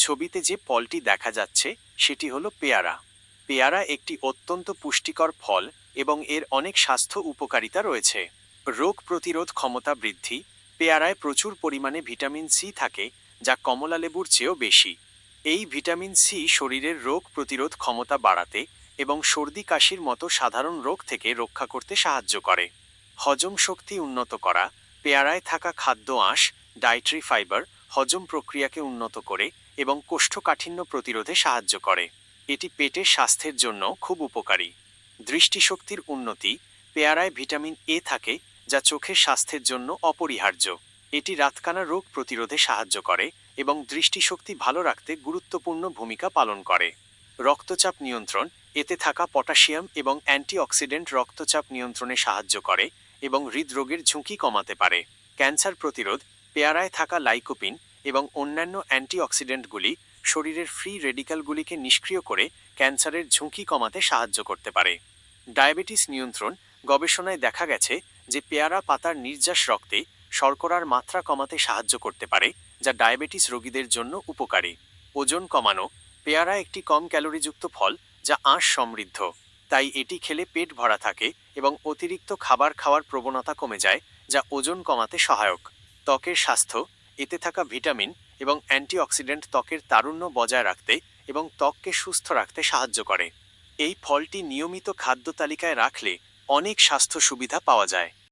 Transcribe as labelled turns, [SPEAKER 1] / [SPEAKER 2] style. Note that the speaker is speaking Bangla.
[SPEAKER 1] ছবিতে যে ফলটি দেখা যাচ্ছে সেটি হলো পেয়ারা। পেয়ারা একটি অত্যন্ত পুষ্টিকর ফল এবং এর অনেক স্বাস্থ্য উপকারিতা রয়েছে। রোগ প্রতিরোধ ক্ষমতা বৃদ্ধি। পেয়ারায় প্রচুর পরিমাণে ভিটামিন সি থাকে, যা কমলালেবুর চেয়েও বেশি। এই ভিটামিন সি শরীরের রোগ প্রতিরোধ ক্ষমতা বাড়াতে এবং সর্দি কাশির মতো সাধারণ রোগ থেকে রক্ষা করতে সাহায্য করে। হজম শক্তি উন্নত করা। পেয়ারায় থাকা খাদ্য আঁশ, ডায়েটরি ফাইবার, হজম প্রক্রিয়াকে উন্নত করে এবং কোষ্ঠকাঠিন্য প্রতিরোধে সাহায্য করে। এটি পেটের স্বাস্থ্যের জন্য খুব উপকারী। দৃষ্টিশক্তির উন্নতি। পেয়ারায় ভিটামিন এ থাকে, যা চোখের স্বাস্থ্যের জন্য অপরিহার্য। এটি রাতকানা রোগ প্রতিরোধে সাহায্য করে এবং দৃষ্টিশক্তি ভালো রাখতে গুরুত্বপূর্ণ ভূমিকা পালন করে। রক্তচাপ নিয়ন্ত্রণ। এতে থাকা পটাশিয়াম এবং অ্যান্টিঅক্সিডেন্ট রক্তচাপ নিয়ন্ত্রণে সাহায্য করে এবং হৃদরোগের ঝুঁকি কমাতে পারে। ক্যান্সার প্রতিরোধ। পেয়ারায় থাকা লাইকোপিন এবং অন্যান্য অ্যান্টিঅক্সিডেন্টগুলি শরীরের ফ্রি রেডিক্যালগুলিকে নিষ্ক্রিয় করে ক্যান্সারের ঝুঁকি কমাতে সাহায্য করতে পারে। ডায়াবেটিস নিয়ন্ত্রণ। গবেষণায় দেখা গেছে যে পেয়ারা পাতার নির্যাস রক্তে শর্করার মাত্রা কমাতে সাহায্য করতে পারে, যা ডায়াবেটিস রোগীদের জন্য উপকারী। ওজন কমানো। পেয়ারা একটি কম ক্যালোরিযুক্ত ফল, যা আঁশ সমৃদ্ধ। তাই এটি খেলে পেট ভরা থাকে এবং অতিরিক্ত খাবার খাওয়ার প্রবণতা কমে যায়, যা ওজন কমাতে সহায়ক। ত্বকের স্বাস্থ্য। এতে থাকা ভিটামিন এবং অ্যান্টিঅক্সিডেন্ট ত্বকের তারুণ্য বজায় রাখতে এবং ত্বককে সুস্থ রাখতে সাহায্য করে। এই ফলটি নিয়মিত খাদ্য তালিকায় রাখলে অনেক স্বাস্থ্য সুবিধা পাওয়া যায়।